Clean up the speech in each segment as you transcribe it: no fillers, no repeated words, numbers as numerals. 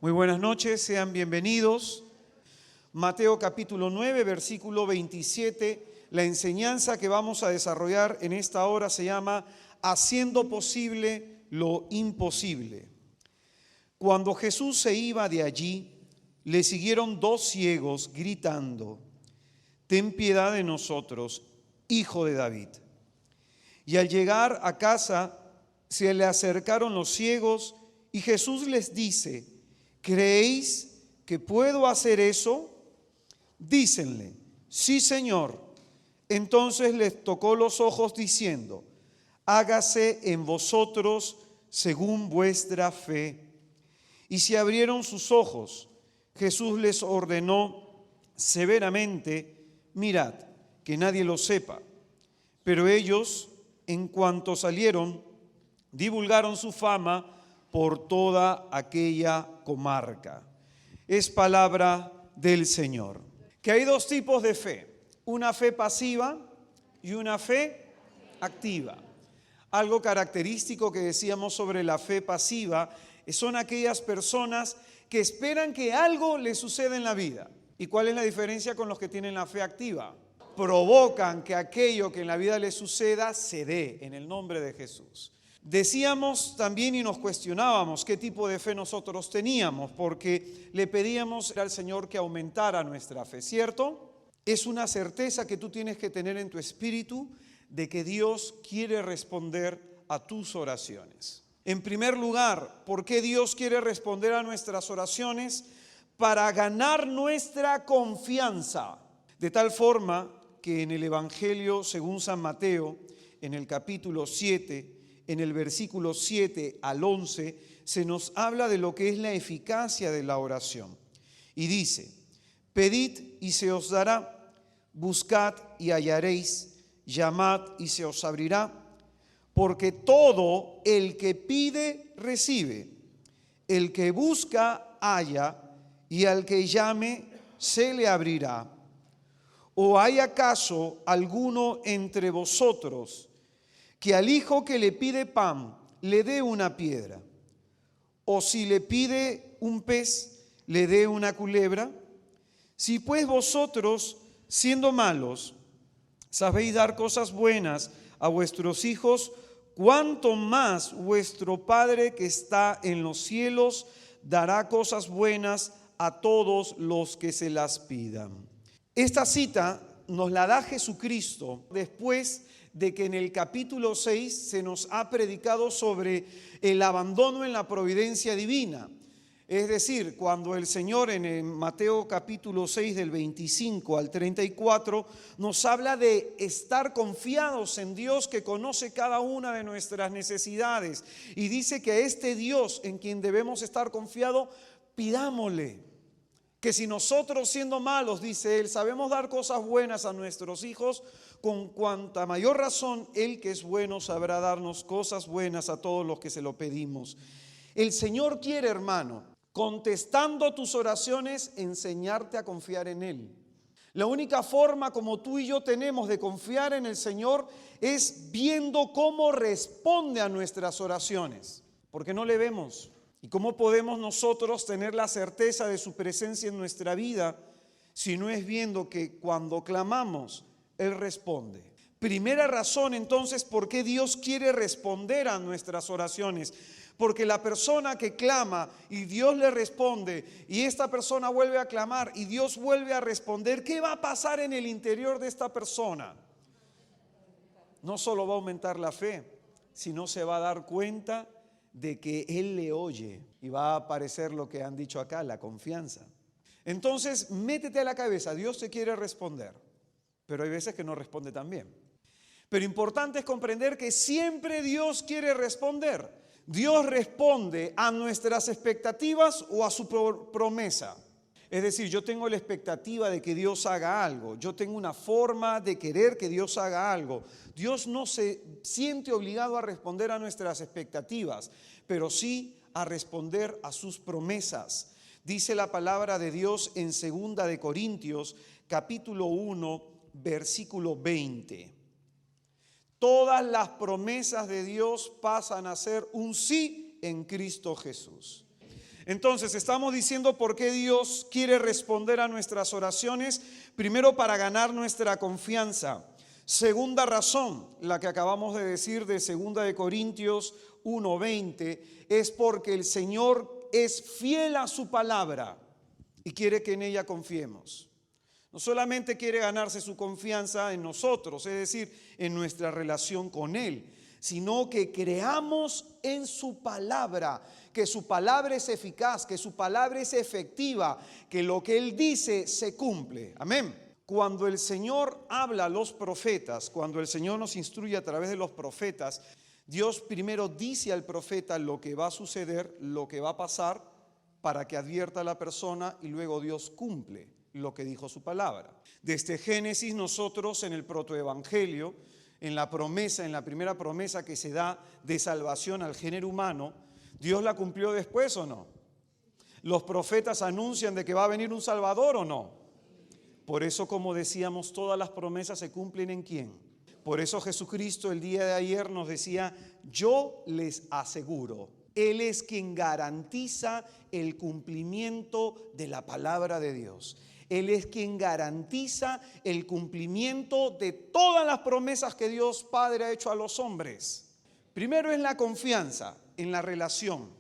Muy buenas noches, sean bienvenidos. Mateo capítulo 9, versículo 27. La enseñanza que vamos a desarrollar en esta hora se llama Haciendo posible lo imposible. Cuando Jesús se iba de allí, le siguieron dos ciegos gritando: «Ten piedad de nosotros, Hijo de David». Y al llegar a casa, se le acercaron los ciegos y Jesús les dice: «¿Creéis que puedo hacer eso?». Dícenle: «Sí, Señor». Entonces les tocó los ojos diciendo: «Hágase en vosotros según vuestra fe». Y se abrieron sus ojos. Jesús les ordenó severamente: «Mirad, que nadie lo sepa». Pero ellos, en cuanto salieron, divulgaron su fama por toda aquella comarca. Es palabra del Señor. Que hay dos tipos de fe: una fe pasiva y una fe activa. Algo característico que decíamos sobre la fe pasiva son aquellas personas que esperan que algo les suceda en la vida. ¿Y cuál es la diferencia con los que tienen la fe activa? Provocan que aquello que en la vida les suceda se dé en el nombre de Jesús. Decíamos también y nos cuestionábamos qué tipo de fe nosotros teníamos, porque le pedíamos al Señor que aumentara nuestra fe, ¿cierto? Es una certeza que tú tienes que tener en tu espíritu de que Dios quiere responder a tus oraciones. En primer lugar, ¿por qué Dios quiere responder a nuestras oraciones? Para ganar nuestra confianza. De tal forma que en el Evangelio según San Mateo, en el capítulo 7, en el versículo 7 al 11, se nos habla de lo que es la eficacia de la oración. Y dice: «Pedid y se os dará, buscad y hallaréis, llamad y se os abrirá, porque todo el que pide recibe, el que busca halla, y al que llame se le abrirá. ¿O hay acaso alguno entre vosotros que al hijo que le pide pan le dé una piedra? ¿O si le pide un pez le dé una culebra? Si pues vosotros, siendo malos, sabéis dar cosas buenas a vuestros hijos, cuánto más vuestro Padre que está en los cielos dará cosas buenas a todos los que se las pidan». Esta cita nos la da Jesucristo después de que en el capítulo 6 se nos ha predicado sobre el abandono en la providencia divina. Es decir, cuando el Señor en Mateo capítulo 6 del 25 al 34 nos habla de estar confiados en Dios que conoce cada una de nuestras necesidades, y dice que a este Dios en quien debemos estar confiados, pidámosle. Que si nosotros, siendo malos, dice Él, sabemos dar cosas buenas a nuestros hijos, con cuanta mayor razón Él que es bueno sabrá darnos cosas buenas a todos los que se lo pedimos. El Señor quiere, hermano, contestando tus oraciones, enseñarte a confiar en Él. La única forma como tú y yo tenemos de confiar en el Señor es viendo cómo responde a nuestras oraciones, porque no le vemos. ¿Y cómo podemos nosotros tener la certeza de su presencia en nuestra vida si no es viendo que cuando clamamos, Él responde? Primera razón entonces por qué Dios quiere responder a nuestras oraciones. Porque la persona que clama y Dios le responde, y esta persona vuelve a clamar y Dios vuelve a responder, ¿qué va a pasar en el interior de esta persona? No solo va a aumentar la fe, sino se va a dar cuenta de que Él le oye, y va a aparecer lo que han dicho acá, la confianza. Entonces, métete a la cabeza, Dios te quiere responder, pero hay veces que no responde tan bien. Pero importante es comprender que siempre Dios quiere responder. Dios responde a nuestras expectativas o a su promesa. Es decir, yo tengo la expectativa de que Dios haga algo. Yo tengo una forma de querer que Dios haga algo. Dios no se siente obligado a responder a nuestras expectativas, pero sí a responder a sus promesas. Dice la palabra de Dios en 2 de Corintios, capítulo 1, versículo 20. Todas las promesas de Dios pasan a ser un sí en Cristo Jesús. Entonces, estamos diciendo por qué Dios quiere responder a nuestras oraciones. Primero, para ganar nuestra confianza. Segunda razón, la que acabamos de decir de 2 de Corintios 1:20, es porque el Señor es fiel a su palabra y quiere que en ella confiemos. No solamente quiere ganarse su confianza en nosotros, es decir, en nuestra relación con Él, sino que creamos en su palabra, que su palabra es eficaz, que su palabra es efectiva, que lo que Él dice se cumple. Amén. Cuando el Señor habla a los profetas, cuando el Señor nos instruye a través de los profetas, Dios primero dice al profeta lo que va a suceder, lo que va a pasar, para que advierta a la persona, y luego Dios cumple lo que dijo su palabra. Desde Génesis, nosotros en el protoevangelio, en la promesa, en la primera promesa que se da de salvación al género humano, ¿Dios la cumplió después o no? ¿Los profetas anuncian de que va a venir un Salvador o no? Por eso, como decíamos, todas las promesas se cumplen ¿en quién? Por eso Jesucristo el día de ayer nos decía: yo les aseguro. Él es quien garantiza el cumplimiento de la palabra de Dios. Él es quien garantiza el cumplimiento de todas las promesas que Dios Padre ha hecho a los hombres. Primero es la confianza en la relación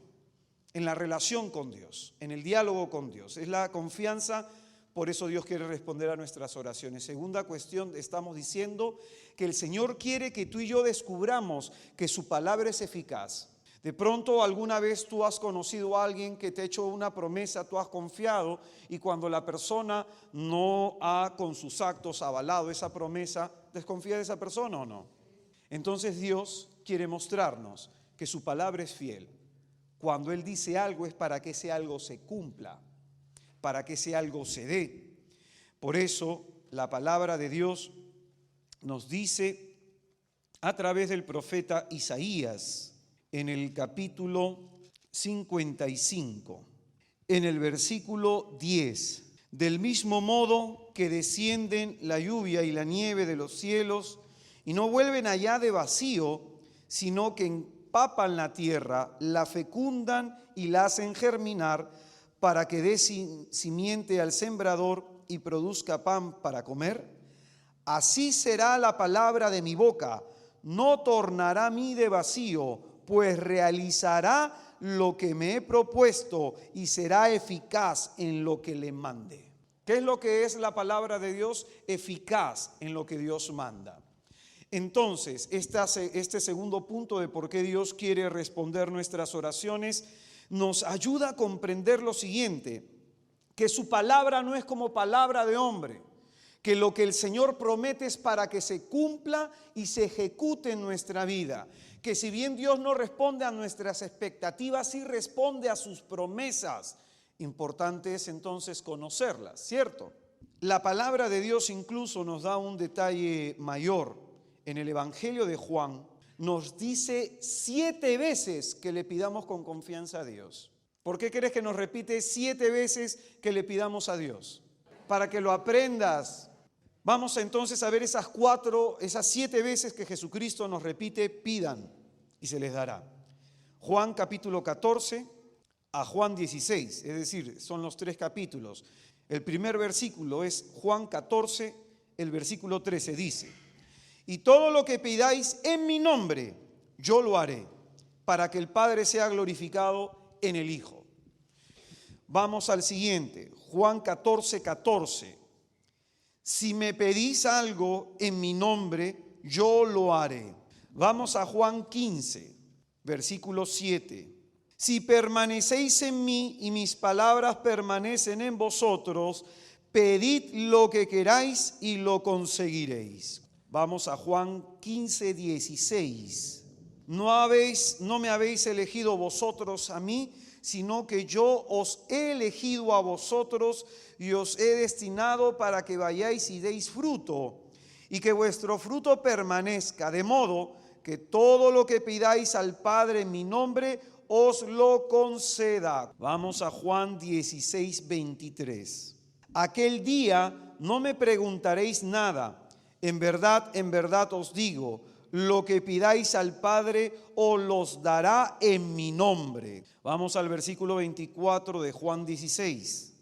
con Dios, en el diálogo con Dios. Es la confianza, por eso Dios quiere responder a nuestras oraciones. Segunda cuestión, estamos diciendo que el Señor quiere que tú y yo descubramos que su palabra es eficaz. De pronto alguna vez tú has conocido a alguien que te ha hecho una promesa, tú has confiado, y cuando la persona no ha con sus actos avalado esa promesa, ¿desconfía de esa persona o no? Entonces Dios quiere mostrarnos que su palabra es fiel. Cuando Él dice algo es para que ese algo se cumpla, para que ese algo se dé. Por eso la palabra de Dios nos dice a través del profeta Isaías, en el capítulo 55, en el versículo 10, del mismo modo que descienden la lluvia y la nieve de los cielos y no vuelven allá de vacío, sino que empapan la tierra, la fecundan y la hacen germinar para que dé simiente al sembrador y produzca pan para comer, así será la palabra de mi boca, no tornará a mí de vacío, pues realizará lo que me he propuesto y será eficaz en lo que le mande. ¿Qué es lo que es la palabra de Dios? Eficaz en lo que Dios manda. Entonces, este segundo punto de por qué Dios quiere responder nuestras oraciones nos ayuda a comprender lo siguiente: que su palabra no es como palabra de hombre, que lo que el Señor promete es para que se cumpla y se ejecute en nuestra vida. Que si bien Dios no responde a nuestras expectativas, sí responde a sus promesas. Importante es entonces conocerlas, ¿cierto? La palabra de Dios incluso nos da un detalle mayor. En el Evangelio de Juan nos dice 7 veces que le pidamos con confianza a Dios. ¿Por qué crees que nos repite 7 veces que le pidamos a Dios? Para que lo aprendas. Vamos entonces a ver esas 7 veces que Jesucristo nos repite: pidan y se les dará. Juan capítulo 14 a Juan 16, es decir, son los 3 capítulos. El primer versículo es Juan 14, el versículo 13, dice: y todo lo que pidáis en mi nombre, yo lo haré, para que el Padre sea glorificado en el Hijo. Vamos al siguiente, Juan 14, 14. Si me pedís algo en mi nombre, yo lo haré. Vamos a Juan 15, versículo 7. Si permanecéis en mí y mis palabras permanecen en vosotros, pedid lo que queráis y lo conseguiréis. Vamos a Juan 15, 16. No me habéis elegido vosotros a mí, sino que yo os he elegido a vosotros y os he destinado para que vayáis y deis fruto, y que vuestro fruto permanezca, de modo que todo lo que pidáis al Padre en mi nombre, os lo conceda. Vamos a Juan 16, 23. Aquel día no me preguntaréis nada. En verdad os digo, lo que pidáis al Padre os los dará en mi nombre. Vamos al versículo 24 de Juan 16.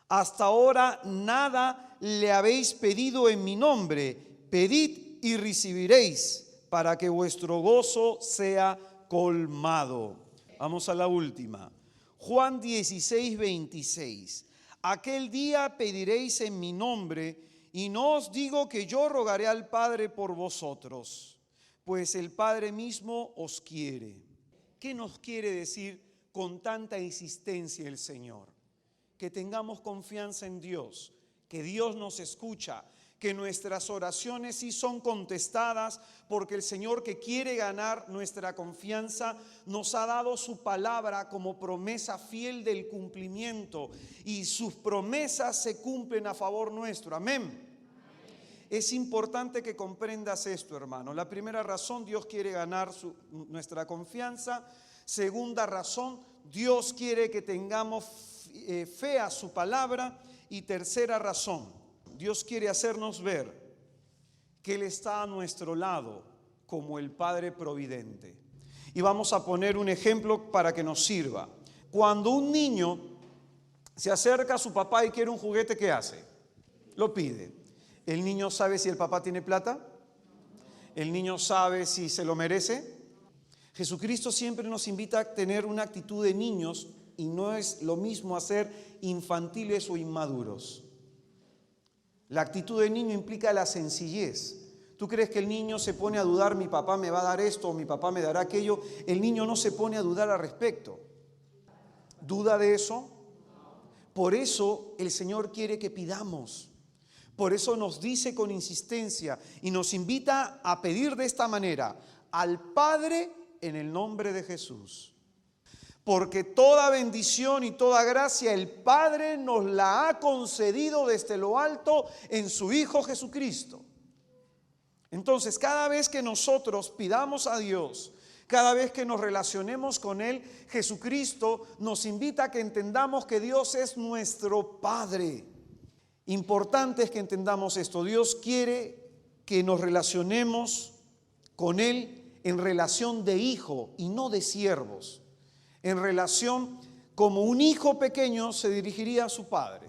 Hasta ahora nada le habéis pedido en mi nombre. Pedid y recibiréis, para que vuestro gozo sea colmado. Vamos a la última. Juan 16, 26. Aquel día pediréis en mi nombre, y no os digo que yo rogaré al Padre por vosotros, pues el Padre mismo os quiere. ¿Qué nos quiere decir con tanta insistencia el Señor? Que tengamos confianza en Dios, que Dios nos escucha, que nuestras oraciones sí son contestadas, porque el Señor, que quiere ganar nuestra confianza, nos ha dado su palabra como promesa fiel del cumplimiento, y sus promesas se cumplen a favor nuestro. Amén. Es importante que comprendas esto, hermano. La primera razón, Dios quiere ganar nuestra confianza. Segunda razón, Dios quiere que tengamos fe a su palabra. Y tercera razón, Dios quiere hacernos ver que Él está a nuestro lado como el Padre providente. Y vamos a poner un ejemplo para que nos sirva. Cuando un niño se acerca a su papá y quiere un juguete, ¿qué hace? Lo pide. ¿El niño sabe si el papá tiene plata? ¿El niño sabe si se lo merece? Jesucristo siempre nos invita a tener una actitud de niños, y no es lo mismo hacer infantiles o inmaduros. La actitud de niño implica la sencillez. ¿Tú crees que el niño se pone a dudar, mi papá me va a dar esto o mi papá me dará aquello? El niño no se pone a dudar al respecto. ¿Duda de eso? Por eso el Señor quiere que pidamos. Por eso nos dice con insistencia y nos invita a pedir de esta manera: al Padre en el nombre de Jesús. Porque toda bendición y toda gracia el Padre nos la ha concedido desde lo alto en su Hijo Jesucristo. Entonces, cada vez que nosotros pidamos a Dios, cada vez que nos relacionemos con Él, Jesucristo nos invita a que entendamos que Dios es nuestro Padre. Importante es que entendamos esto. Dios quiere que nos relacionemos con Él en relación de hijo y no de siervos. En relación como un hijo pequeño se dirigiría a su padre.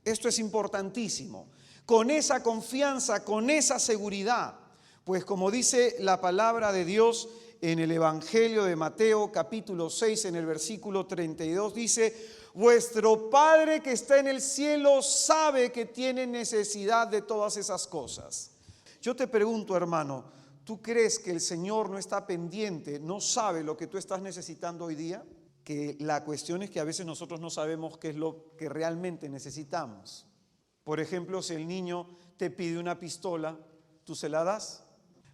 Esto es importantísimo. Con esa confianza, con esa seguridad. Pues como dice la palabra de Dios en el Evangelio de Mateo capítulo 6, en el versículo 32, dice: vuestro Padre que está en el cielo sabe que tiene necesidad de todas esas cosas. Yo te pregunto, hermano, ¿tú crees que el Señor no está pendiente, no sabe lo que tú estás necesitando hoy día? Que la cuestión es que a veces nosotros no sabemos qué es lo que realmente necesitamos. Por ejemplo, si el niño te pide una pistola, ¿tú se la das?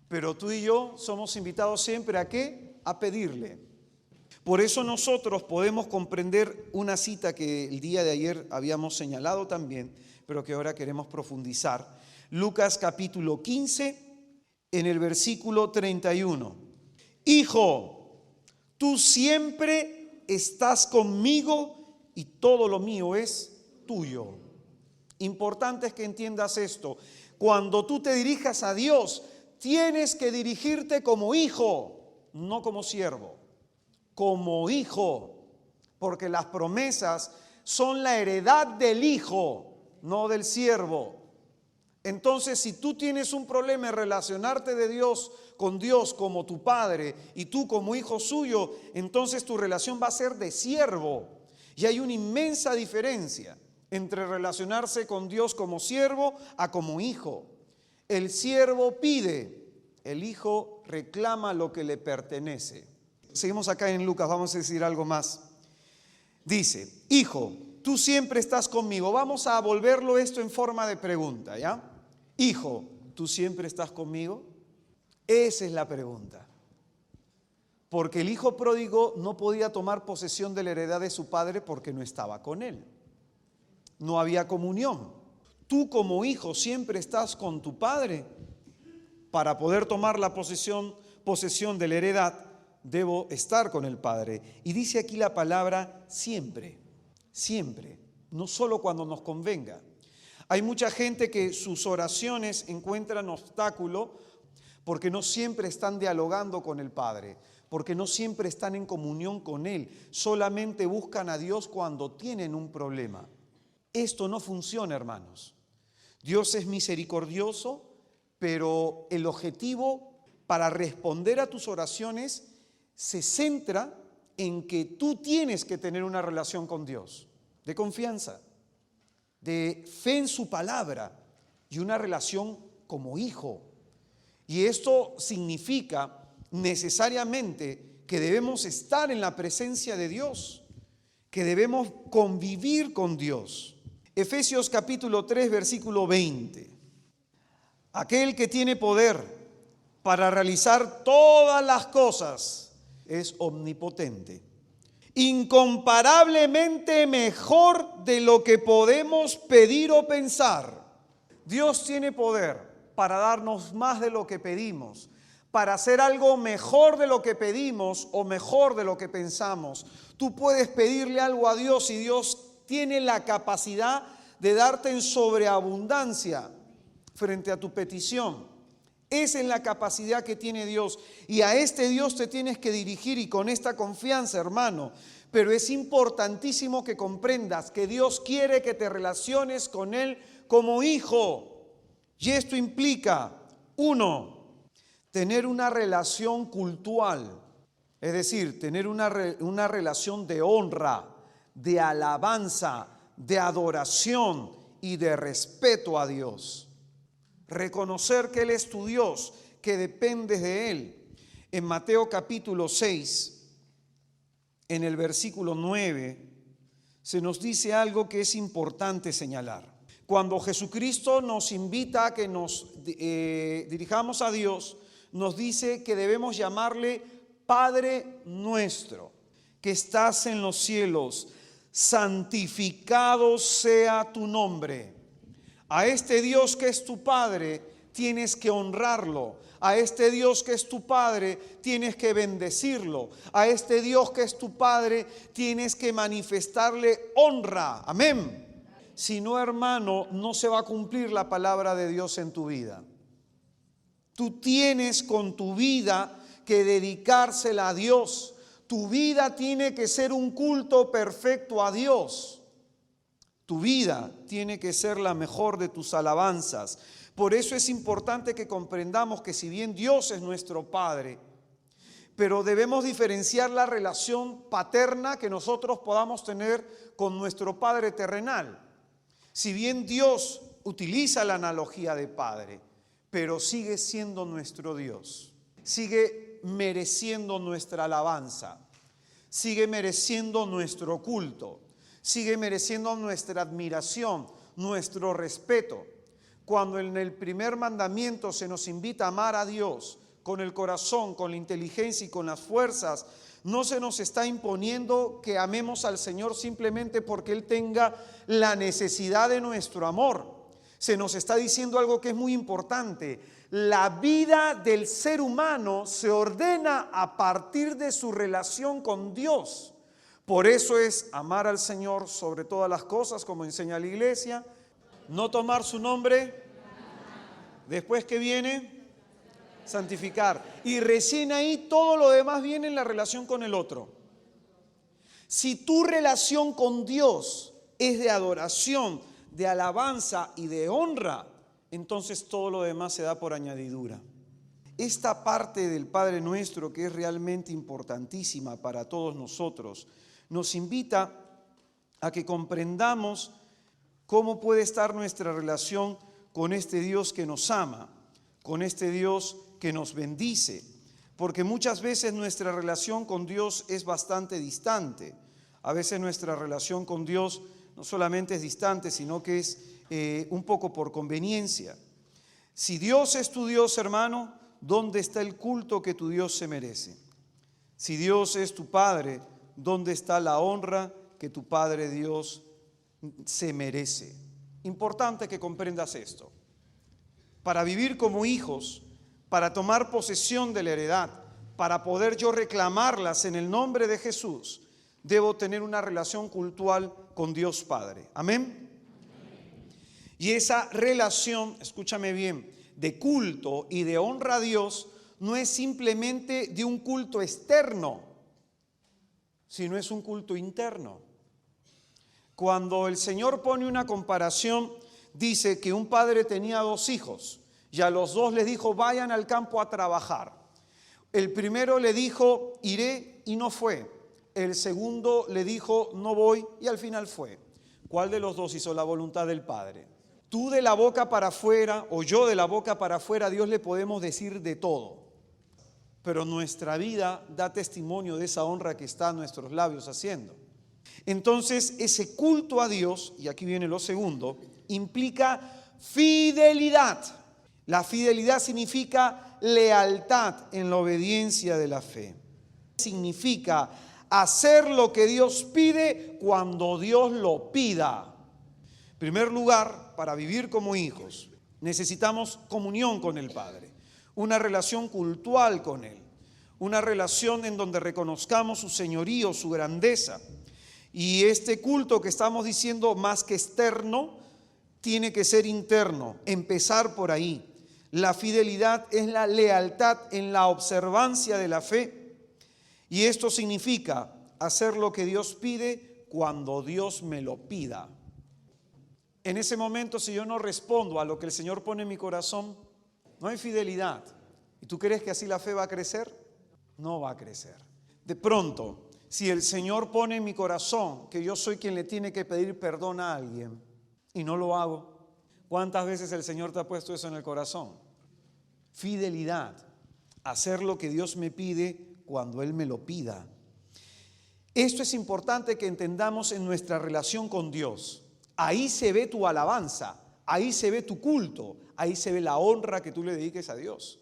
Pero tú y yo somos invitados siempre ¿a qué? A pedirle. Por eso nosotros podemos comprender una cita que el día de ayer habíamos señalado también, pero que ahora queremos profundizar. Lucas capítulo 15, en el versículo 31. Hijo, tú siempre estás conmigo y todo lo mío es tuyo. Importante es que entiendas esto. Cuando tú te dirijas a Dios, tienes que dirigirte como hijo, no como siervo. Como hijo, porque las promesas son la heredad del hijo, no del siervo. Entonces, si tú tienes un problema en relacionarte con Dios como tu padre y tú como hijo suyo, entonces tu relación va a ser de siervo. Y hay una inmensa diferencia entre relacionarse con Dios como siervo a como hijo. El siervo pide, el hijo reclama lo que le pertenece. Seguimos acá en Lucas, vamos a decir algo más. Dice: hijo, tú siempre estás conmigo. Vamos a volverlo esto en forma de pregunta, ¿ya? Hijo, ¿tú siempre estás conmigo? Esa es la pregunta. Porque el hijo pródigo no podía tomar posesión de la heredad de su padre porque no estaba con él. No había comunión. Tú como hijo siempre estás con tu padre. Para poder tomar la posesión de la heredad, debo estar con el Padre. Y dice aquí la palabra siempre, siempre, no solo cuando nos convenga. Hay mucha gente que sus oraciones encuentran obstáculo porque no siempre están dialogando con el Padre, porque no siempre están en comunión con Él, solamente buscan a Dios cuando tienen un problema. Esto no funciona, hermanos. Dios es misericordioso, pero el objetivo para responder a tus oraciones se centra en que tú tienes que tener una relación con Dios, de confianza, de fe en su palabra y una relación como hijo. Y esto significa necesariamente que debemos estar en la presencia de Dios, que debemos convivir con Dios. Efesios capítulo 3, versículo 20. Aquel que tiene poder para realizar todas las cosas es omnipotente, incomparablemente mejor de lo que podemos pedir o pensar. Dios tiene poder para darnos más de lo que pedimos, para hacer algo mejor de lo que pedimos o mejor de lo que pensamos. Tú puedes pedirle algo a Dios y Dios tiene la capacidad de darte en sobreabundancia frente a tu petición. Esa es la capacidad que tiene Dios y a este Dios te tienes que dirigir y con esta confianza, hermano. Pero es importantísimo que comprendas que Dios quiere que te relaciones con Él como hijo. Y esto implica, 1, tener una relación cultual, es decir, tener una relación de honra, de alabanza, de adoración y de respeto a Dios. Reconocer que Él es tu Dios, que dependes de Él. En Mateo capítulo 6, en el versículo 9, se nos dice algo que es importante señalar. Cuando Jesucristo nos invita a que nos dirijamos a Dios, nos dice que debemos llamarle Padre nuestro, que estás en los cielos, santificado sea tu nombre. A este Dios que es tu Padre tienes que honrarlo. A este Dios que es tu Padre tienes que bendecirlo. A este Dios que es tu Padre tienes que manifestarle honra. Amén. Si no, hermano, no se va a cumplir la palabra de Dios en tu vida. Tú tienes con tu vida que dedicársela a Dios. Tu vida tiene que ser un culto perfecto a Dios. Tu vida tiene que ser la mejor de tus alabanzas. Por eso es importante que comprendamos que si bien Dios es nuestro Padre, pero debemos diferenciar la relación paterna que nosotros podamos tener con nuestro Padre terrenal. Si bien Dios utiliza la analogía de Padre, pero sigue siendo nuestro Dios, sigue mereciendo nuestra alabanza, sigue mereciendo nuestro culto, sigue mereciendo nuestra admiración, nuestro respeto. Cuando en el primer mandamiento se nos invita a amar a Dios con el corazón, con la inteligencia y con las fuerzas, no se nos está imponiendo que amemos al Señor simplemente porque Él tenga la necesidad de nuestro amor. Se nos está diciendo algo que es muy importante. La vida del ser humano se ordena a partir de su relación con Dios. Por eso es amar al Señor sobre todas las cosas, como enseña la iglesia, no tomar su nombre, después que viene, santificar. Y recién ahí todo lo demás viene en la relación con el otro. Si tu relación con Dios es de adoración, de alabanza y de honra, entonces todo lo demás se da por añadidura. Esta parte del Padre Nuestro, que es realmente importantísima para todos nosotros, nos invita a que comprendamos cómo puede estar nuestra relación con este Dios que nos ama, con este Dios que nos bendice, porque muchas veces nuestra relación con Dios es bastante distante. A veces nuestra relación con Dios no solamente es distante, sino que es un poco por conveniencia. Si Dios es tu Dios, hermano, ¿dónde está el culto que tu Dios se merece? Si Dios es tu Padre, ¿dónde está la honra que tu Padre Dios se merece? Importante que comprendas esto. Para vivir como hijos, para tomar posesión de la heredad, para poder yo reclamarlas en el nombre de Jesús, debo tener una relación cultual con Dios Padre. Amén. Y esa relación, escúchame bien, de culto y de honra a Dios no es simplemente de un culto externo, sino es un culto interno. Cuando el Señor pone una comparación, dice que un padre tenía 2 hijos y a los 2 les dijo, vayan al campo a trabajar. El primero le dijo, iré, y no fue. El segundo le dijo, no voy, y al final fue. ¿Cuál de los 2 hizo la voluntad del Padre? Tú de la boca para afuera, o yo de la boca para afuera, a Dios le podemos decir de todo. Pero nuestra vida da testimonio de esa honra que está en nuestros labios haciendo. Entonces, ese culto a Dios, y aquí viene lo segundo, implica fidelidad. La fidelidad significa lealtad en la obediencia de la fe. Significa hacer lo que Dios pide cuando Dios lo pida. En primer lugar, para vivir como hijos, necesitamos comunión con el Padre, una relación cultual con Él, una relación en donde reconozcamos su señorío, su grandeza. Y este culto que estamos diciendo, más que externo, tiene que ser interno, empezar por ahí. La fidelidad es la lealtad en la observancia de la fe. Y esto significa hacer lo que Dios pide cuando Dios me lo pida. En ese momento, si yo no respondo a lo que el Señor pone en mi corazón, no hay fidelidad. ¿Y tú crees que así la fe va a crecer? No va a crecer. De pronto, si el Señor pone en mi corazón que yo soy quien le tiene que pedir perdón a alguien y no lo hago, ¿cuántas veces el Señor te ha puesto eso en el corazón? Fidelidad, hacer lo que Dios me pide cuando Él me lo pida. Esto es importante que entendamos en nuestra relación con Dios. Ahí se ve tu alabanza, ahí se ve tu culto, ahí se ve la honra que tú le dediques a Dios.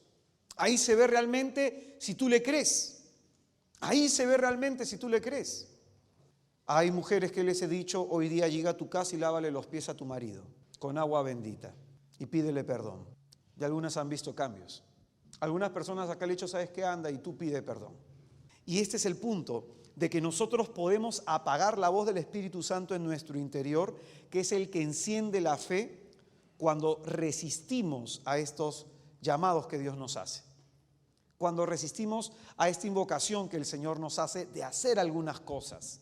Ahí se ve realmente si tú le crees. Ahí se ve realmente si tú le crees. Hay mujeres que les he dicho, hoy día llega a tu casa y lávale los pies a tu marido con agua bendita y pídele perdón. Y algunas han visto cambios. Algunas personas acá le he dicho, ¿sabes qué? Anda y tú pide perdón. Y este es el punto de que nosotros podemos apagar la voz del Espíritu Santo en nuestro interior, que es el que enciende la fe cuando resistimos a estos llamados que Dios nos hace. Cuando resistimos a esta invocación que el Señor nos hace de hacer algunas cosas.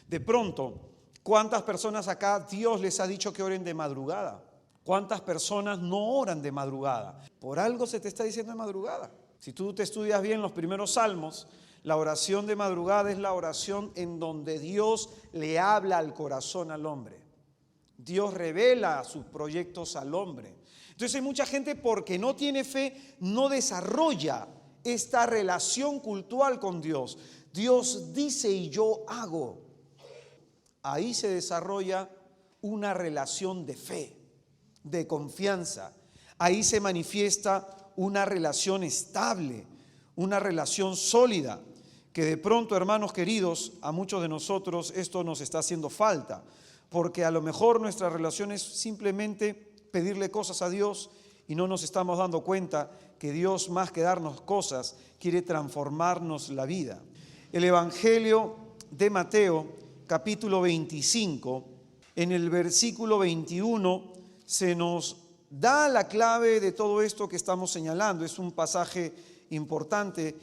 De pronto, ¿cuántas personas acá Dios les ha dicho que oren de madrugada? ¿Cuántas personas no oran de madrugada? Por algo se te está diciendo de madrugada. Si tú te estudias bien los primeros salmos, la oración de madrugada es la oración en donde Dios le habla al corazón al hombre. Dios revela sus proyectos al hombre. Entonces hay mucha gente porque no tiene fe, no desarrolla esta relación cultural con Dios. Dios dice y yo hago. Ahí se desarrolla una relación de fe, de confianza. Ahí se manifiesta una relación estable, una relación sólida, que de pronto, hermanos queridos, a muchos de nosotros esto nos está haciendo falta, porque a lo mejor nuestra relación es simplemente pedirle cosas a Dios y no nos estamos dando cuenta que Dios, más que darnos cosas, quiere transformarnos la vida. El Evangelio de Mateo, capítulo 25, en el versículo 21, se nos da la clave de todo esto que estamos señalando. Es un pasaje importante.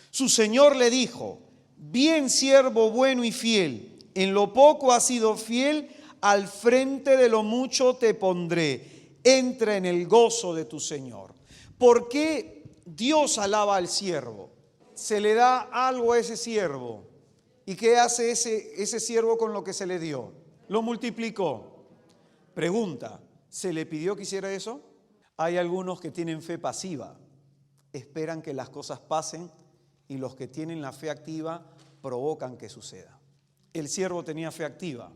Su Señor le dijo: bien siervo bueno y fiel, en lo poco has sido fiel, al frente de lo mucho te pondré. Entra en el gozo de tu Señor. ¿Por qué Dios alaba al siervo? Se le da algo a ese siervo. ¿Y qué hace ese siervo con lo que se le dio? Lo multiplicó. Pregunta, ¿se le pidió que hiciera eso? Hay algunos que tienen fe pasiva, esperan que las cosas pasen, y los que tienen la fe activa provocan que suceda. El siervo tenía fe activa,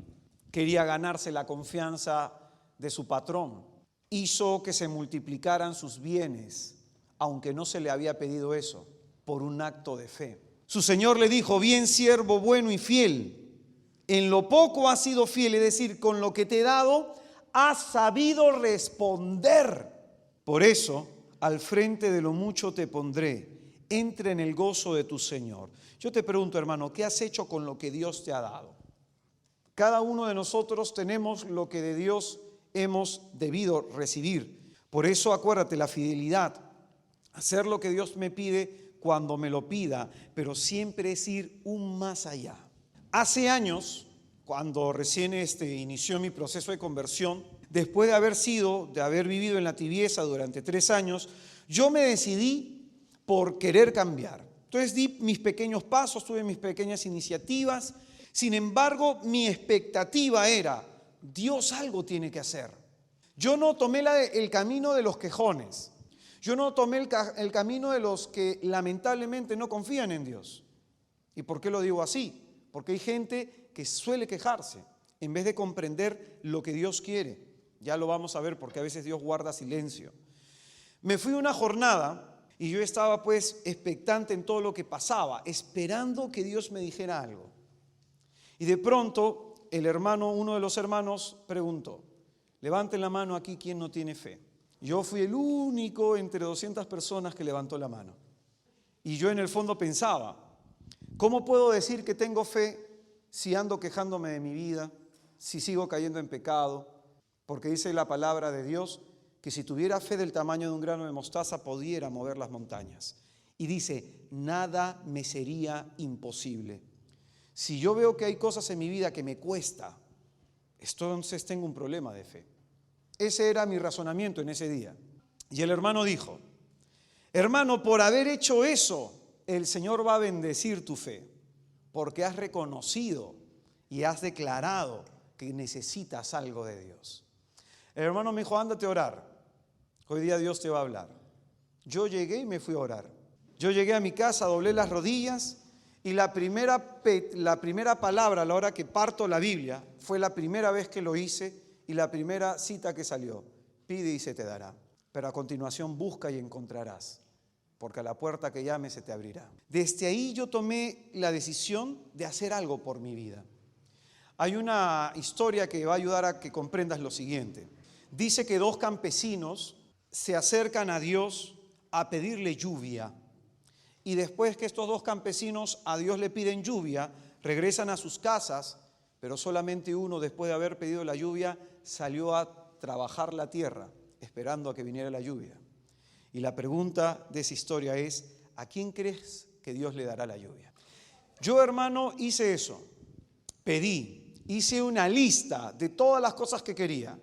quería ganarse la confianza de su patrón, hizo que se multiplicaran sus bienes, aunque no se le había pedido eso, por un acto de fe. Su Señor le dijo: bien siervo bueno y fiel, en lo poco has sido fiel, es decir, con lo que te he dado has sabido responder. Por eso, al frente de lo mucho te pondré. Entra en el gozo de tu Señor. Yo te pregunto, hermano, ¿qué has hecho con lo que Dios te ha dado? Cada uno de nosotros tenemos lo que de Dios hemos debido recibir. Por eso acuérdate, la fidelidad, hacer lo que Dios me pide cuando me lo pida, pero siempre es ir un más allá. Hace años, cuando recién inició mi proceso de conversión, después de haber vivido en la tibieza durante 3 años, yo me decidí por querer cambiar. Entonces di mis pequeños pasos, tuve mis pequeñas iniciativas. Sin embargo, mi expectativa era, Dios algo tiene que hacer. Yo no tomé el camino de los quejones. Yo no tomé el camino de los que lamentablemente no confían en Dios. ¿Y por qué lo digo así? Porque hay gente que suele quejarse en vez de comprender lo que Dios quiere. Ya lo vamos a ver porque a veces Dios guarda silencio. Me fui a una jornada y yo estaba pues expectante en todo lo que pasaba, esperando que Dios me dijera algo. Y de pronto uno de los hermanos preguntó, levanten la mano aquí quien no tiene fe. Yo fui el único entre 200 personas que levantó la mano. Y yo en el fondo pensaba, ¿cómo puedo decir que tengo fe si ando quejándome de mi vida, si sigo cayendo en pecado? Porque dice la palabra de Dios que si tuviera fe del tamaño de un grano de mostaza, pudiera mover las montañas. Y dice, nada me sería imposible. Si yo veo que hay cosas en mi vida que me cuesta, entonces tengo un problema de fe. Ese era mi razonamiento en ese día. Y el hermano dijo, hermano, por haber hecho eso, el Señor va a bendecir tu fe, porque has reconocido y has declarado que necesitas algo de Dios. El hermano me dijo, ándate a orar. Hoy día Dios te va a hablar. Yo llegué y me fui a orar. Yo llegué a mi casa, doblé las rodillas y la primera palabra a la hora que parto la Biblia fue la primera vez que lo hice y la primera cita que salió. Pide y se te dará. Pero a continuación busca y encontrarás, porque a la puerta que llames se te abrirá. Desde ahí yo tomé la decisión de hacer algo por mi vida. Hay una historia que va a ayudar a que comprendas lo siguiente. Dice que 2 campesinos se acercan a Dios a pedirle lluvia. Y después que estos 2 campesinos a Dios le piden lluvia, regresan a sus casas, pero solamente uno, después de haber pedido la lluvia, salió a trabajar la tierra, esperando a que viniera la lluvia. Y la pregunta de esa historia es, ¿a quién crees que Dios le dará la lluvia? Yo, hermano, hice eso. Hice una lista de todas las cosas que quería.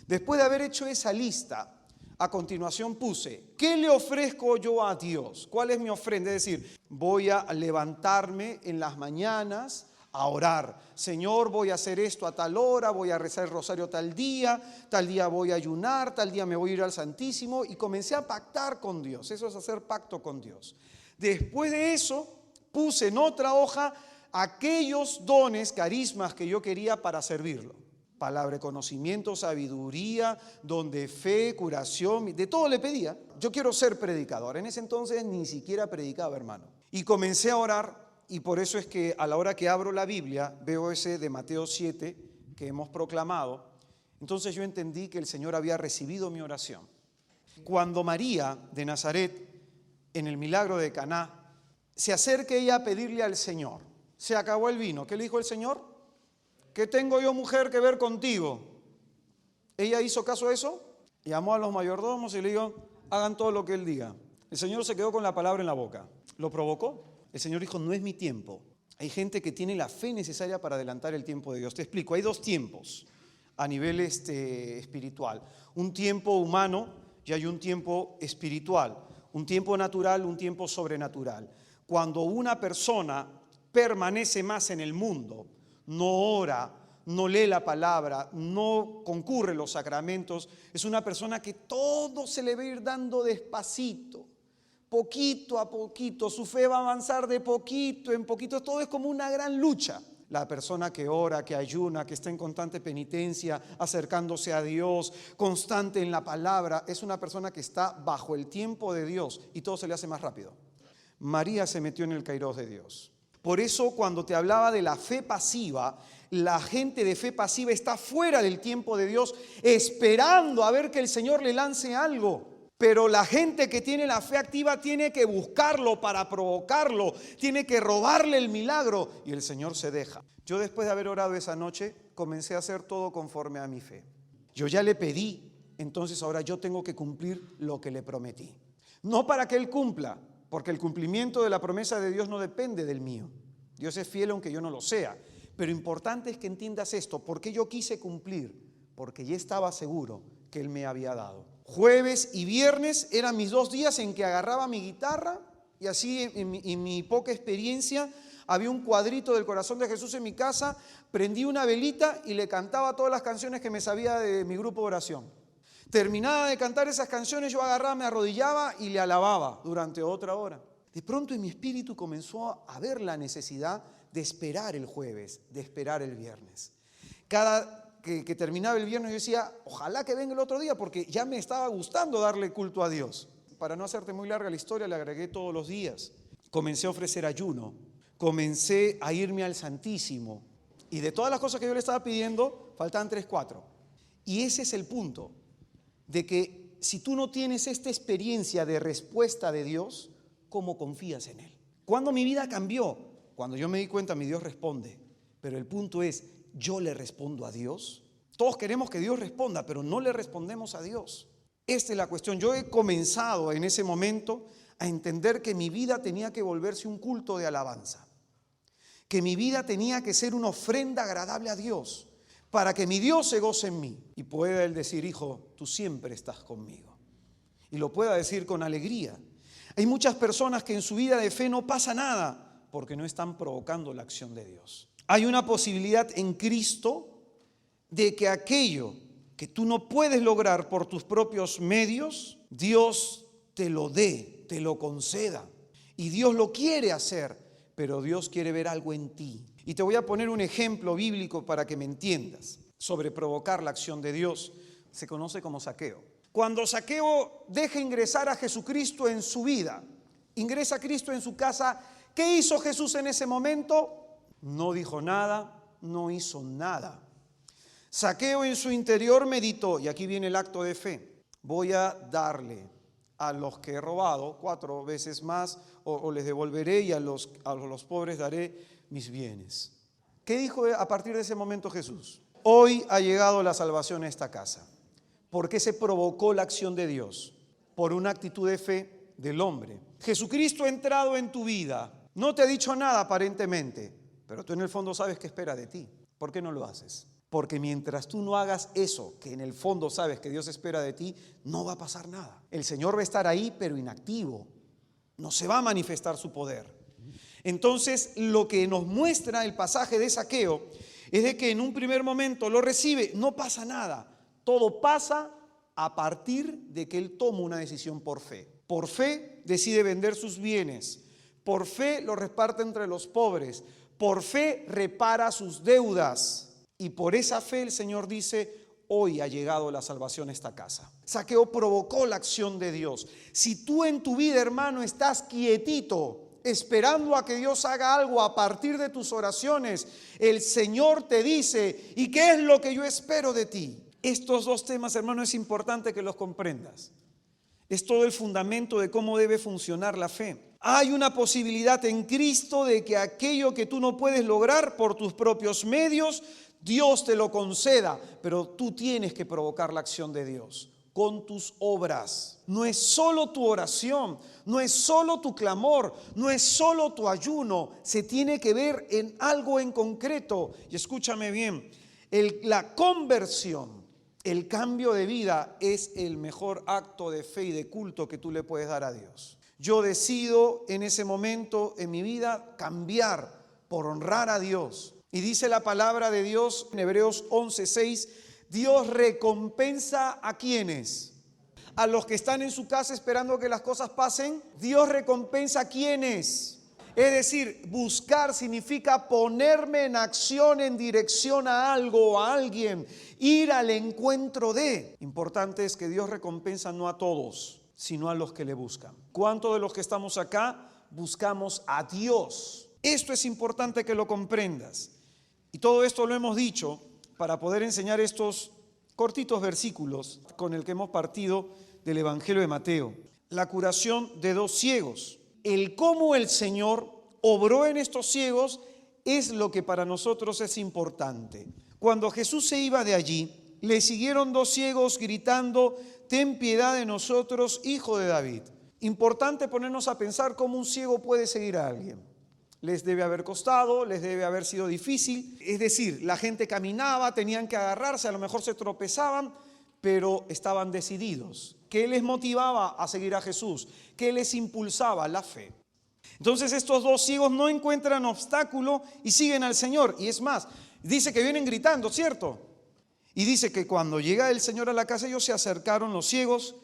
Después de haber hecho esa lista, a continuación puse, ¿qué le ofrezco yo a Dios? ¿Cuál es mi ofrenda? Es decir, voy a levantarme en las mañanas a orar. Señor, voy a hacer esto a tal hora, voy a rezar el rosario tal día voy a ayunar, tal día me voy a ir al Santísimo. Y comencé a pactar con Dios. Eso es hacer pacto con Dios. Después de eso, puse en otra hoja aquellos dones, carismas que yo quería para servirlo. Palabra de conocimiento, sabiduría, don de fe, curación, de todo le pedía. Yo quiero ser predicador. En ese entonces ni siquiera predicaba, hermano. Y comencé a orar y por eso es que a la hora que abro la Biblia veo ese de Mateo 7 que hemos proclamado. Entonces yo entendí que el Señor había recibido mi oración. Cuando María de Nazaret, en el milagro de Caná, se acerca ella a pedirle al Señor, se acabó el vino. ¿Qué le dijo el Señor? ¿Qué tengo yo, mujer, que ver contigo? Ella hizo caso a eso, llamó a los mayordomos y le dijo, hagan todo lo que él diga. El Señor se quedó con la palabra en la boca. ¿Lo provocó? El Señor dijo, no es mi tiempo. Hay gente que tiene la fe necesaria para adelantar el tiempo de Dios. Te explico, hay 2 tiempos a nivel espiritual. Un tiempo humano y hay un tiempo espiritual. Un tiempo natural, un tiempo sobrenatural. Cuando una persona permanece más en el mundo, no ora, no lee la palabra, no concurre los sacramentos, es una persona que todo se le va a ir dando despacito, poquito a poquito, su fe va a avanzar de poquito en poquito, todo es como una gran lucha. La persona que ora, que ayuna, que está en constante penitencia, acercándose a Dios, constante en la palabra, es una persona que está bajo el tiempo de Dios y todo se le hace más rápido. María se metió en el kairos de Dios. Por eso cuando te hablaba de la fe pasiva, la gente de fe pasiva está fuera del tiempo de Dios esperando a ver que el Señor le lance algo. Pero la gente que tiene la fe activa tiene que buscarlo para provocarlo, tiene que robarle el milagro y el Señor se deja. Yo después de haber orado esa noche comencé a hacer todo conforme a mi fe. Yo ya le pedí entonces ahora yo tengo que cumplir lo que le prometí. No para que Él cumpla, porque el cumplimiento de la promesa de Dios no depende del mío. Dios es fiel aunque yo no lo sea. Pero importante es que entiendas esto. ¿Por qué yo quise cumplir? Porque ya estaba seguro que Él me había dado. Jueves y viernes eran mis 2 días en que agarraba mi guitarra y así en mi poca experiencia había un cuadrito del corazón de Jesús en mi casa, prendí una velita y le cantaba todas las canciones que me sabía de mi grupo de oración. Terminaba de cantar esas canciones, yo agarraba, me arrodillaba y le alababa durante otra hora. De pronto en mi espíritu comenzó a ver la necesidad de esperar el jueves, de esperar el viernes. Cada que terminaba el viernes yo decía, ojalá que venga el otro día, porque ya me estaba gustando darle culto a Dios. Para no hacerte muy larga la historia, le agregué todos los días. Comencé a ofrecer ayuno, comencé a irme al Santísimo. Y de todas las cosas que yo le estaba pidiendo, faltaban 3, 4. Y ese es el punto, de que si tú no tienes esta experiencia de respuesta de Dios, ¿cómo confías en Él? ¿Cuándo mi vida cambió? Cuando yo me di cuenta, mi Dios responde. Pero el punto es, ¿yo le respondo a Dios? Todos queremos que Dios responda, pero no le respondemos a Dios. Esta es la cuestión. Yo he comenzado en ese momento a entender que mi vida tenía que volverse un culto de alabanza, que mi vida tenía que ser una ofrenda agradable a Dios, para que mi Dios se goce en mí y pueda Él decir, hijo, tú siempre estás conmigo. Y lo pueda decir con alegría. Hay muchas personas que en su vida de fe no pasa nada porque no están provocando la acción de Dios. Hay una posibilidad en Cristo de que aquello que tú no puedes lograr por tus propios medios, Dios te lo dé, te lo conceda. Y Dios lo quiere hacer, pero Dios quiere ver algo en ti. Y te voy a poner un ejemplo bíblico para que me entiendas sobre provocar la acción de Dios. Se conoce como Zaqueo. Cuando Zaqueo deja ingresar a Jesucristo en su vida, ingresa a Cristo en su casa, ¿qué hizo Jesús en ese momento? No dijo nada, no hizo nada. Zaqueo en su interior meditó, y aquí viene el acto de fe. Voy a darle a los que he robado 4 veces más, o les devolveré, y a los pobres daré mis bienes. ¿Qué dijo a partir de ese momento Jesús? Hoy ha llegado la salvación a esta casa. ¿Por qué se provocó la acción de Dios? Por una actitud de fe del hombre. Jesucristo ha entrado en tu vida. No te ha dicho nada aparentemente, pero tú en el fondo sabes qué espera de ti. ¿Por qué no lo haces? Porque mientras tú no hagas eso, que en el fondo sabes que Dios espera de ti, no va a pasar nada. El Señor va a estar ahí, pero inactivo. No se va a manifestar su poder. Entonces, lo que nos muestra el pasaje de Zaqueo es de que en un primer momento lo recibe, no pasa nada. Todo pasa a partir de que él toma una decisión por fe. Por fe decide vender sus bienes. Por fe lo reparte entre los pobres. Por fe repara sus deudas. Y por esa fe el Señor dice, hoy ha llegado la salvación a esta casa. Zaqueo provocó la acción de Dios. Si tú en tu vida, hermano, estás quietito, esperando a que Dios haga algo a partir de tus oraciones, el Señor te dice, ¿y qué es lo que yo espero de ti? Estos 2 temas, hermano, es importante que los comprendas. Es todo el fundamento de cómo debe funcionar la fe. Hay una posibilidad en Cristo de que aquello que tú no puedes lograr por tus propios medios, Dios te lo conceda, pero tú tienes que provocar la acción de Dios con tus obras. No es solo tu oración, no es solo tu clamor, no es solo tu ayuno, se tiene que ver en algo en concreto. Y escúchame bien, la conversión, el cambio de vida es el mejor acto de fe y de culto que tú le puedes dar a Dios. Yo decido en ese momento en mi vida cambiar por honrar a Dios. Y dice la palabra de Dios en Hebreos 11:6, Dios recompensa a quienes, a los que están en su casa esperando que las cosas pasen. Dios recompensa a quienes. Es decir, buscar significa ponerme en acción en dirección a algo o a alguien, ir al encuentro de. Importante es que Dios recompensa no a todos, sino a los que le buscan. ¿Cuántos de los que estamos acá buscamos a Dios? Esto es importante que lo comprendas. Y todo esto lo hemos dicho para poder enseñar estos cortitos versículos con el que hemos partido del Evangelio de Mateo. La curación de 2 ciegos. El cómo el Señor obró en estos ciegos es lo que para nosotros es importante. Cuando Jesús se iba de allí, le siguieron dos ciegos gritando: ten piedad de nosotros, hijo de David. Importante ponernos a pensar cómo un ciego puede seguir a alguien. Les debe haber costado, les debe haber sido difícil. Es decir, la gente caminaba, tenían que agarrarse, a lo mejor se tropezaban, pero estaban decididos. ¿Qué les motivaba a seguir a Jesús? ¿Qué les impulsaba? La fe. Entonces estos dos ciegos no encuentran obstáculo y siguen al Señor. Y es más, dice que vienen gritando, ¿cierto? Y dice que cuando llega el Señor a la casa, ellos se acercaron, los ciegos.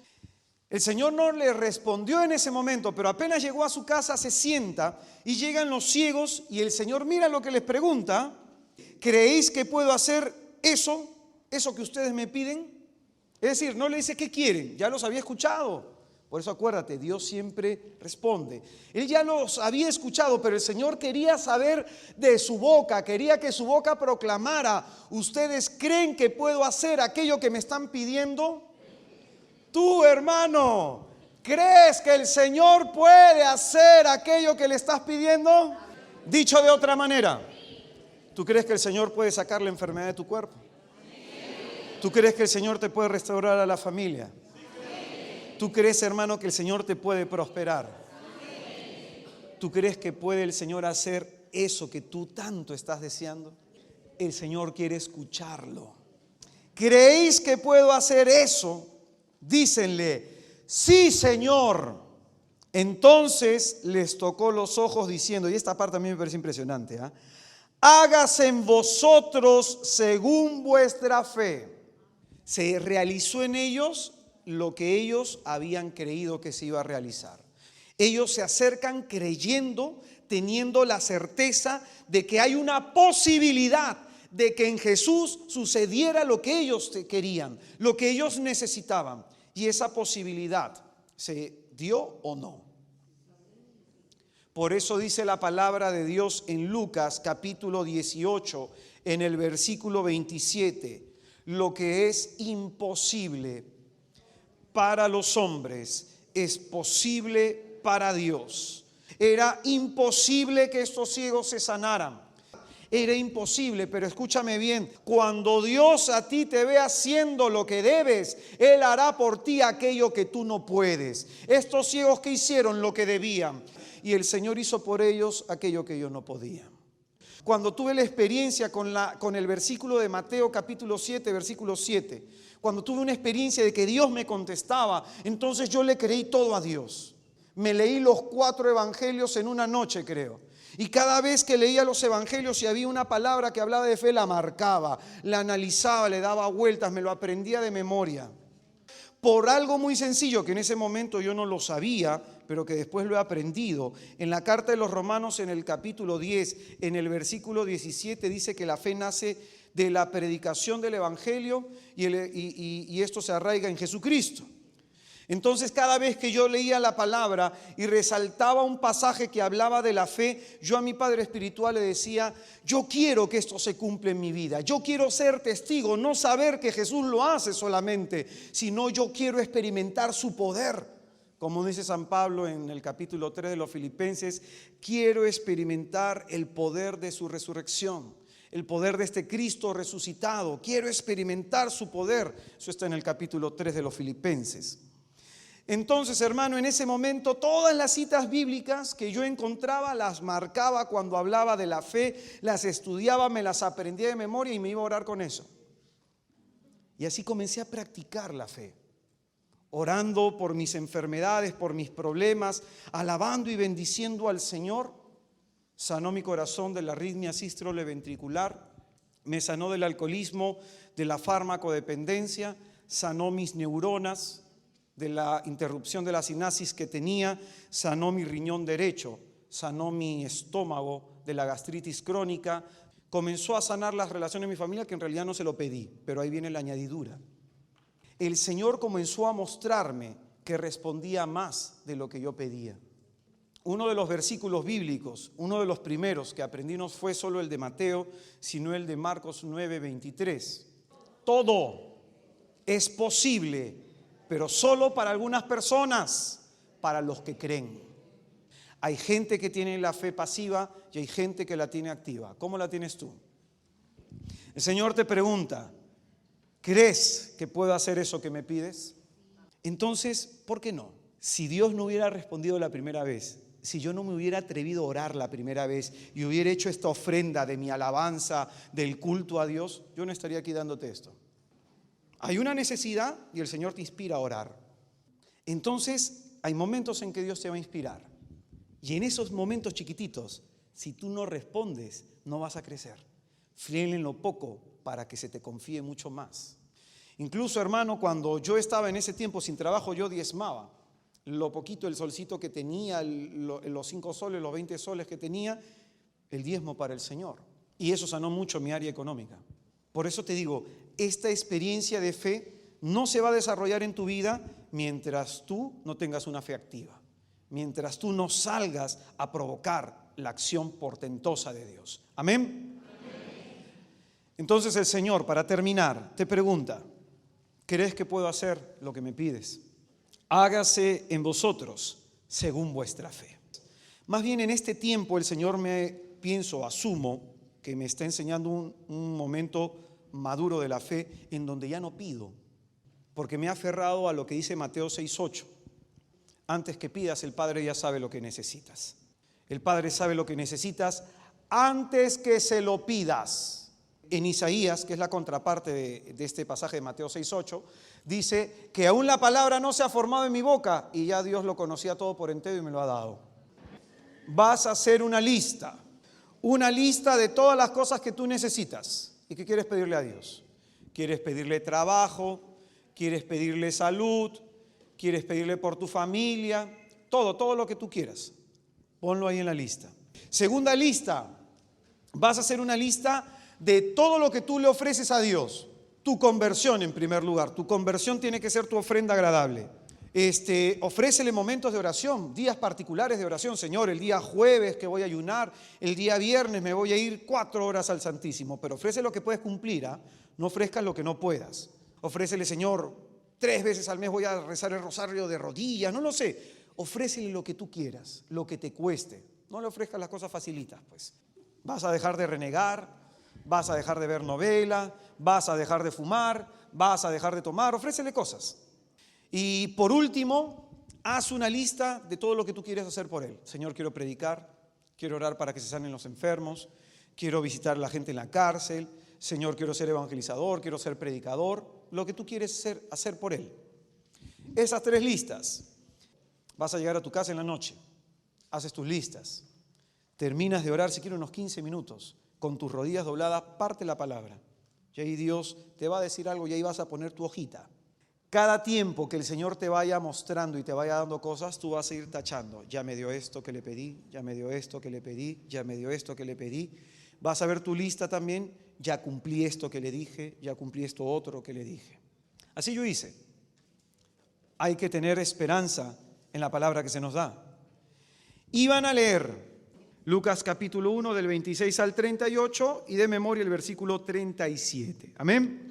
El Señor no le respondió en ese momento, pero apenas llegó a su casa, se sienta y llegan los ciegos y el Señor mira lo que les pregunta: ¿creéis que puedo hacer eso que ustedes me piden? Es decir, no le dice qué quieren, ya los había escuchado. Por eso acuérdate, Dios siempre responde. Él ya los había escuchado, pero el Señor quería saber de su boca, quería que su boca proclamara: ¿ustedes creen que puedo hacer aquello que me están pidiendo? Tú, hermano, ¿crees que el Señor puede hacer aquello que le estás pidiendo? Dicho de otra manera, ¿tú crees que el Señor puede sacar la enfermedad de tu cuerpo? ¿Tú crees que el Señor te puede restaurar a la familia? ¿Tú crees, hermano, que el Señor te puede prosperar? ¿Tú crees que puede el Señor hacer eso que tú tanto estás deseando? El Señor quiere escucharlo. ¿Creéis que puedo hacer eso? Dícenle: sí, Señor. Entonces les tocó los ojos diciendo, y esta parte a mí me parece impresionante, hágase en vosotros según vuestra fe. Se realizó en ellos lo que ellos habían creído que se iba a realizar. Ellos se acercan creyendo, teniendo la certeza de que hay una posibilidad de que en Jesús sucediera lo que ellos querían, lo que ellos necesitaban. Y esa posibilidad se dio o no. Por eso dice la palabra de Dios en Lucas capítulo 18, en el versículo 27, lo que es imposible para los hombres es posible para Dios. Era imposible que estos ciegos se sanaran. Era imposible, pero escúchame bien, cuando Dios a ti te ve haciendo lo que debes, Él hará por ti aquello que tú no puedes. Estos ciegos que hicieron lo que debían y el Señor hizo por ellos aquello que ellos no podían. Cuando tuve la experiencia con el versículo de Mateo capítulo 7, versículo 7, cuando tuve una experiencia de que Dios me contestaba, entonces yo le creí todo a Dios. Me leí los 4 evangelios en una noche, creo. Y cada vez que leía los evangelios y había una palabra que hablaba de fe, la marcaba, la analizaba, le daba vueltas, me lo aprendía de memoria. Por algo muy sencillo que en ese momento yo no lo sabía, pero que después lo he aprendido. En la carta de los Romanos, en el capítulo 10, en el versículo 17, dice que la fe nace de la predicación del evangelio y esto se arraiga en Jesucristo. Entonces cada vez que yo leía la palabra y resaltaba un pasaje que hablaba de la fe, yo a mi padre espiritual le decía: yo quiero que esto se cumpla en mi vida, yo quiero ser testigo, no saber que Jesús lo hace solamente, sino yo quiero experimentar su poder. Como dice San Pablo en el capítulo 3 de los Filipenses, quiero experimentar el poder de su resurrección, el poder de este Cristo resucitado, quiero experimentar su poder. Eso está en el capítulo 3 de los Filipenses. Entonces, hermano, en ese momento todas las citas bíblicas que yo encontraba las marcaba cuando hablaba de la fe, las estudiaba, me las aprendía de memoria y me iba a orar con eso. Y así comencé a practicar la fe, orando por mis enfermedades, por mis problemas, alabando y bendiciendo al Señor. Sanó mi corazón de la arritmia sístole ventricular, me sanó del alcoholismo, de la farmacodependencia, sanó mis neuronas, de la interrupción de la sinasis que tenía, sanó mi riñón derecho, sanó mi estómago de la gastritis crónica, comenzó a sanar las relaciones de mi familia, que en realidad no se lo pedí, pero ahí viene la añadidura. El Señor comenzó a mostrarme que respondía más de lo que yo pedía. Uno de los versículos bíblicos, uno de los primeros que aprendí no fue solo el de Mateo, sino el de Marcos 9:23. Todo es posible, pero solo para algunas personas, para los que creen. Hay gente que tiene la fe pasiva y hay gente que la tiene activa. ¿Cómo la tienes tú? El Señor te pregunta: ¿Crees que puedo hacer eso que me pides? Entonces, ¿por qué no? Si Dios no hubiera respondido la primera vez, si yo no me hubiera atrevido a orar la primera vez y hubiera hecho esta ofrenda de mi alabanza, del culto a Dios, yo no estaría aquí dándote esto. Hay una necesidad y el Señor te inspira a orar. Entonces, hay momentos en que Dios te va a inspirar. Y en esos momentos chiquititos, si tú no respondes, no vas a crecer. Fríen en lo poco para que se te confíe mucho más. Incluso, hermano, cuando yo estaba en ese tiempo sin trabajo, yo diezmaba. Lo poquito, el solcito que tenía, los 5 soles, los 20 soles que tenía, el diezmo para el Señor. Y eso sanó mucho mi área económica. Por eso te digo, esta experiencia de fe no se va a desarrollar en tu vida mientras tú no tengas una fe activa. Mientras tú no salgas a provocar la acción portentosa de Dios. ¿Amén? Entonces el Señor, para terminar, te pregunta, ¿crees que puedo hacer lo que me pides? Hágase en vosotros según vuestra fe. Más bien en este tiempo el Señor asumo que me está enseñando un momento maduro de la fe en donde ya no pido, porque me he aferrado a lo que dice Mateo 6:8. Antes que pidas, el Padre ya sabe lo que necesitas. El Padre sabe lo que necesitas antes que se lo pidas. En Isaías, que es la contraparte de este pasaje de Mateo 6:8, dice que aún la palabra no se ha formado en mi boca y ya Dios lo conocía todo por entero y me lo ha dado. Vas a hacer una lista de todas las cosas que tú necesitas y que quieres pedirle a Dios. Quieres pedirle trabajo, quieres pedirle salud, quieres pedirle por tu familia, todo lo que tú quieras. Ponlo ahí en la lista. Segunda lista, vas a hacer una lista de todo lo que tú le ofreces a Dios. Tu conversión en primer lugar. Tu conversión tiene que ser tu ofrenda agradable. Ofrécele momentos de oración, días particulares de oración. Señor, el día jueves que voy a ayunar, el día viernes me voy a ir 4 horas al Santísimo. Pero ofrece lo que puedes cumplir, ¿ah? No ofrezcas lo que no puedas. Ofrécele, Señor, 3 veces al mes voy a rezar el rosario de rodillas, no lo sé. Ofrécele lo que tú quieras, lo que te cueste. No le ofrezcas las cosas facilitas, pues. Vas a dejar de renegar, vas a dejar de ver novela, vas a dejar de fumar, vas a dejar de tomar, ofrécele cosas. Y por último, haz una lista de todo lo que tú quieres hacer por Él. Señor, quiero predicar, quiero orar para que se sanen los enfermos, quiero visitar a la gente en la cárcel, Señor, quiero ser evangelizador, quiero ser predicador, lo que tú quieres hacer por Él. Esas 3 listas, vas a llegar a tu casa en la noche, haces tus listas, terminas de orar, si quieres unos 15 minutos, con tus rodillas dobladas, parte la palabra. Y ahí Dios te va a decir algo y ahí vas a poner tu hojita. Cada tiempo que el Señor te vaya mostrando y te vaya dando cosas, tú vas a ir tachando. Ya me dio esto que le pedí, ya me dio esto que le pedí, ya me dio esto que le pedí. Vas a ver tu lista también, ya cumplí esto que le dije, ya cumplí esto otro que le dije. Así yo hice. Hay que tener esperanza en la palabra que se nos da. Iban a leer Lucas capítulo 1 del 26 al 38 y de memoria el versículo 37. Amén.